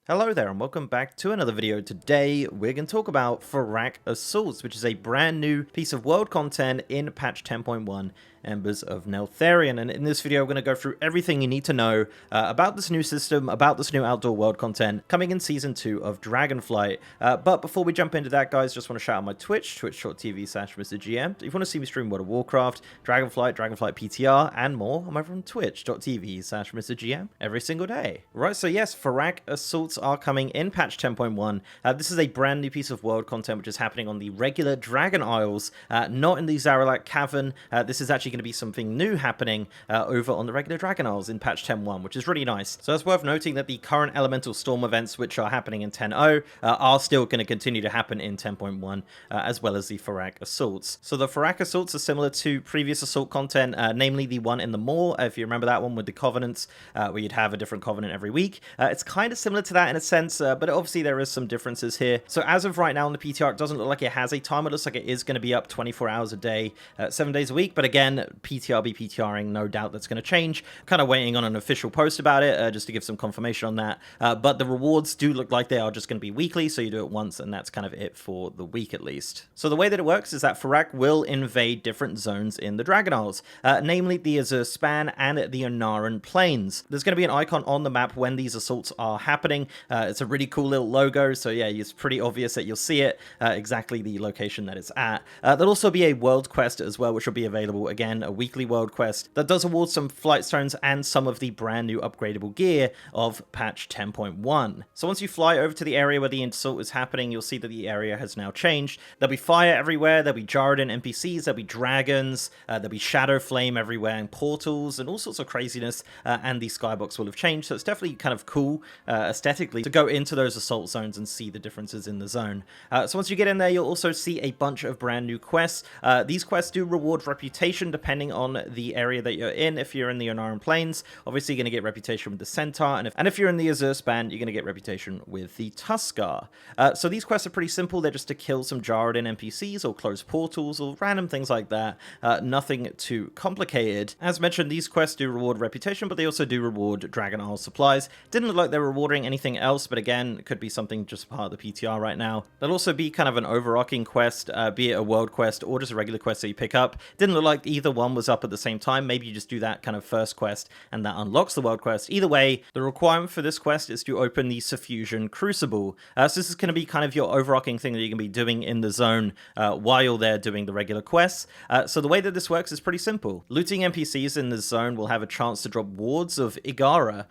Hello there and welcome back to another video. Today we're going to talk about Fyrakk Assaults, which is a brand new piece of world content in patch 10.1 Embers of Neltharion, and in this video we're going to go through everything you need to know about this new system, about this new outdoor world content coming in Season 2 of Dragonflight. But before we jump into that, guys, just want to shout out my Twitch, twitch.tv/MrGM. If you want to see me stream World of Warcraft, Dragonflight, Dragonflight PTR, and more, I'm over on twitch.tv/MrGM every single day. Right, so yes, Fyrakk Assaults are coming in patch 10.1. This is a brand new piece of world content which is happening on the regular Dragon Isles, not in the Fyr'alath Cavern. This is actually going to be something new happening over on the regular Dragon Isles in patch 10.1, which is really nice. So it's worth noting that the current Elemental Storm events, which are happening in 10.0, are still going to continue to happen in 10.1, as well as the Fyrakk Assaults. So the Fyrakk Assaults are similar to previous Assault content, namely the one in the Maw, if you remember that one with the Covenants, where you'd have a different Covenant every week. It's kind of similar to that in a sense, but obviously there is some differences here. So as of right now on the PTR, it doesn't look like it has a time. It looks like it is going to be up 24 hours a day, 7 days a week, but again, PTR be PTRing, no doubt that's going to change. Kind of waiting on an official post about it, just to give some confirmation on that. But the rewards do look like they are just going to be weekly, so you do it once, and that's kind of it for the week at least. So the way that it works is that Fyrakk will invade different zones in the Dragon Isles, namely the Azure Span and the Onaran Plains. There's going to be an icon on the map when these assaults are happening. It's a really cool little logo, so yeah, it's pretty obvious that you'll see it, exactly the location that it's at. There'll also be a world quest as well, which will be available again, a weekly world quest that does award some flight stones and some of the brand new upgradable gear of patch 10.1. So once you fly over to the area where the assault is happening, you'll see that the area has now changed. There'll be fire everywhere, there'll be Jarden NPCs, there'll be dragons, there'll be shadow flame everywhere, and portals, and all sorts of craziness, and the skybox will have changed, so it's definitely kind of cool aesthetically to go into those assault zones and see the differences in the zone. So once you get in there, you'll also see a bunch of brand new quests. These quests do reward reputation depending on the area that you're in. If you're in the Onaran Plains, obviously you're going to get reputation with the Centaur, and if you're in the Azure Span, you're going to get reputation with the Tuskar. So these quests are pretty simple. They're just to kill some Jarden NPCs or close portals or random things like that. Nothing too complicated. As mentioned, these quests do reward reputation, but they also do reward Dragon Isle supplies. Didn't look like they're rewarding anything else, but again, it could be something just part of the PTR right now. There'll also be kind of an overarching quest, be it a world quest or just a regular quest that you pick up. Didn't look like either one was up at the same time. Maybe you just do that kind of first quest and that unlocks the world quest. Either way, the requirement for this quest is to open the Suffusion Crucible. So this is going to be kind of your overarching thing that you're going to be doing in the zone while you're there doing the regular quests. So the way that this works is pretty simple. Looting NPCs in this zone will have a chance to drop wards of Igara.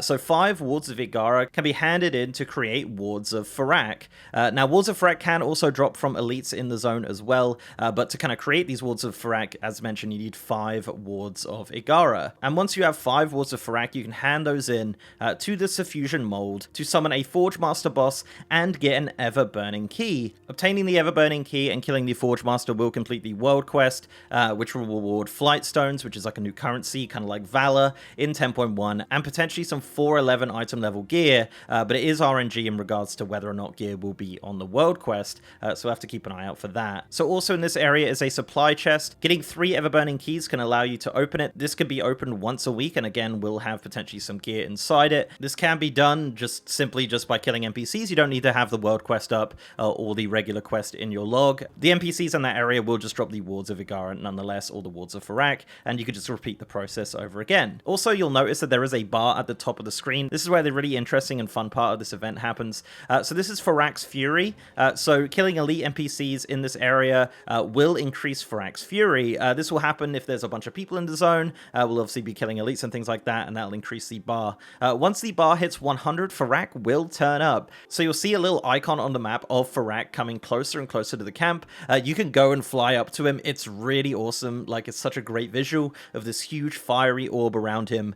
So 5 wards of Igara can be handed in to create wards of Fyrakk. Now, wards of Fyrakk can also drop from elites in the zone as well, but to kind of create these wards of Fyrakk, as mentioned, you need 5 wards of Igara. And once you have 5 wards of Fyrakk, you can hand those in to the Suffusion Mold to summon a Forge Master boss and get an Ever-Burning Key. Obtaining the Ever-Burning Key and killing the Forge Master will complete the world quest, which will reward Flight Stones, which is like a new currency, kind of like Valor in 10.1, and potentially some 411 item level gear, but it is RNG in regards to whether or not gear will be on the world quest, so we'll have to keep an eye out for that. So also in this area is a supply chest. Getting 3 Ever-Burning Keys can allow you to open it. This can be opened once a week, and again, will have potentially some gear inside it. This can be done simply by killing NPCs. You don't need to have the world quest up or the regular quest in your log. The NPCs in that area will just drop the wards of Igara nonetheless, or the wards of Fyrakk, and you could just repeat the process over again. Also, you'll notice that there is a bar at the top of the screen. This is where the really interesting and fun part of this event happens. So this is Fyrakk's Fury. So killing elite NPCs in this area will increase Fyrakk's Fury. This will happen if there's a bunch of people in the zone. We'll obviously be killing elites and things like that, and that'll increase the bar. Once the bar hits 100, Fyrakk will turn up. So you'll see a little icon on the map of Fyrakk coming closer and closer to the camp. You can go and fly up to him. It's really awesome. Like, it's such a great visual of this huge fiery orb around him,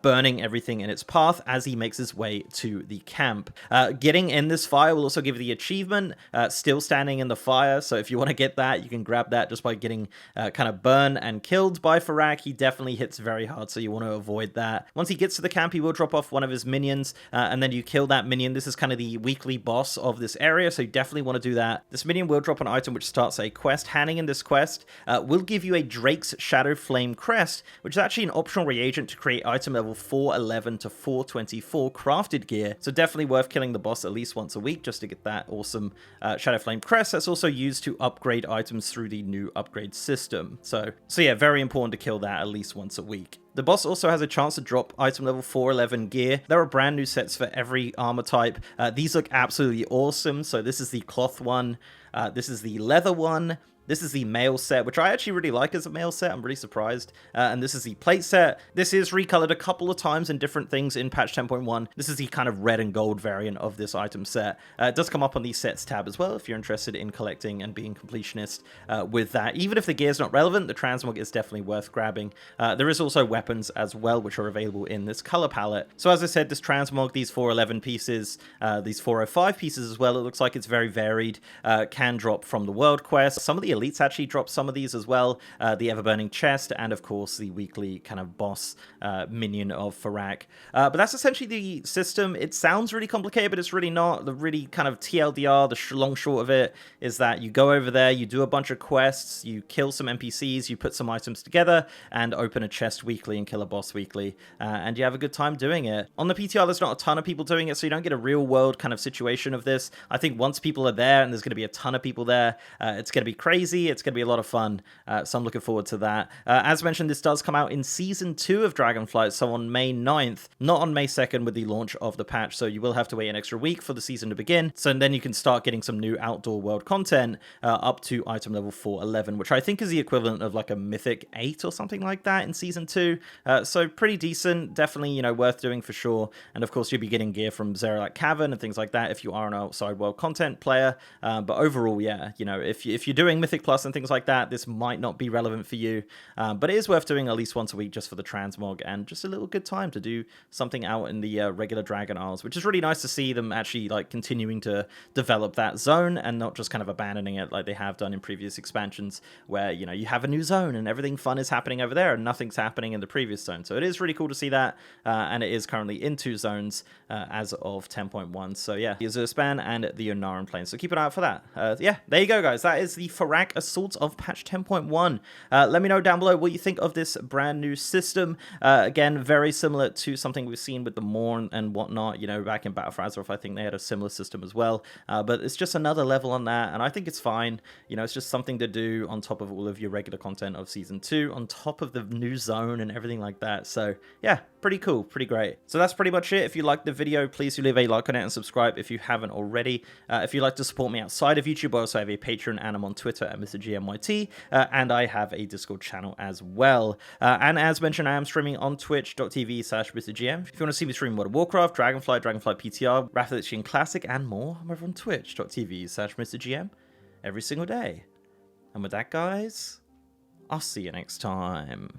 burning everything in its path as he makes his way to the camp. Getting in this fire will also give you the achievement, Still Standing in the Fire. So if you want to get that, you can grab that just by getting kind of burned burn and killed by Fyrakk, he definitely hits very hard, so you want to avoid that. Once he gets to the camp, he will drop off one of his minions, and then you kill that minion. This is kind of the weekly boss of this area, so you definitely want to do that. This minion will drop an item which starts a quest. Handing in this quest will give you a Drake's Shadow Flame crest, which is actually an optional reagent to create item level 411 to 424 crafted gear. So definitely worth killing the boss at least once a week just to get that awesome Shadow Flame crest. That's also used to upgrade items through the new upgrade system. So yeah, very important to kill that at least once a week. The boss also has a chance to drop item level 411 gear. There are brand new sets for every armor type. These look absolutely awesome. So this is the cloth one. This is the leather one. This is the mail set, which I actually really like as a mail set. I'm really surprised. And this is the plate set. This is recolored a couple of times in different things in patch 10.1. This is the kind of red and gold variant of this item set. It does come up on the sets tab as well if you're interested in collecting and being completionist with that. Even if the gear is not relevant, the transmog is definitely worth grabbing. There is also weapons as well, which are available in this color palette. So as I said, this transmog, these 411 pieces, these 405 pieces as well, it looks like it's very varied. Can drop from the world quest. Some of the elites actually drop some of these as well. The ever-burning chest, and of course the weekly kind of boss minion of Fyrakk. But that's essentially the system. It sounds really complicated, but it's really not. The really kind of TLDR, the long short of it, is that you go over there, you do a bunch of quests, you kill some NPCs, you put some items together, and open a chest weekly and kill a boss weekly, and you have a good time doing it. On the PTR, there's not a ton of people doing it, so you don't get a real-world kind of situation of this. I think once people are there, and there's going to be a ton of people there, it's going to be crazy. It's going to be a lot of fun, so I'm looking forward to that. As mentioned, this does come out in Season 2 of Dragonflight, so on May 9th, not on May 2nd with the launch of the patch, so you will have to wait an extra week for the season to begin, so then you can start getting some new outdoor world content up to item level 411, which I think is the equivalent of like a Mythic 8 or something like that in Season 2, so pretty decent, definitely, you know, worth doing for sure, and of course you'll be getting gear from Fyr'alath Cavern and things like that if you are an outside world content player, but overall, yeah, you know, if you're doing Mythic Plus and things like that, this might not be relevant for you, but it is worth doing at least once a week just for the transmog and just a little good time to do something out in the regular Dragon Isles, which is really nice to see them actually like continuing to develop that zone and not just kind of abandoning it like they have done in previous expansions where, you know, you have a new zone and everything fun is happening over there and nothing's happening in the previous zone. So it is really cool to see that, and it is currently in 2 zones as of 10.1. So yeah, the Azure Span and the Onaran Plains. So keep an eye out for that. Yeah, there you go, guys. That is the Fyrakk Assault of patch 10.1. Let me know down below what you think of this brand new system. Again, very similar to something we've seen with the Morn and whatnot, you know, back in Battle for Azeroth. I think they had a similar system as well, but it's just another level on that, and I think it's fine. You know, it's just something to do on top of all of your regular content of Season 2, on top of the new zone and everything like that. So yeah, pretty cool, pretty great. So that's pretty much it. If you liked the video, please do leave a like on it and subscribe if you haven't already. If you'd like to support me outside of YouTube, I also have a Patreon and I'm on Twitter at MrGMYT, and I have a Discord channel as well. And as mentioned, I am streaming on twitch.tv/MrGM. If you want to see me stream World of Warcraft, Dragonflight, Dragonflight PTR, Wrath of the Lich King Classic, and more, I'm over on twitch.tv/MrGM every single day. And with that, guys, I'll see you next time.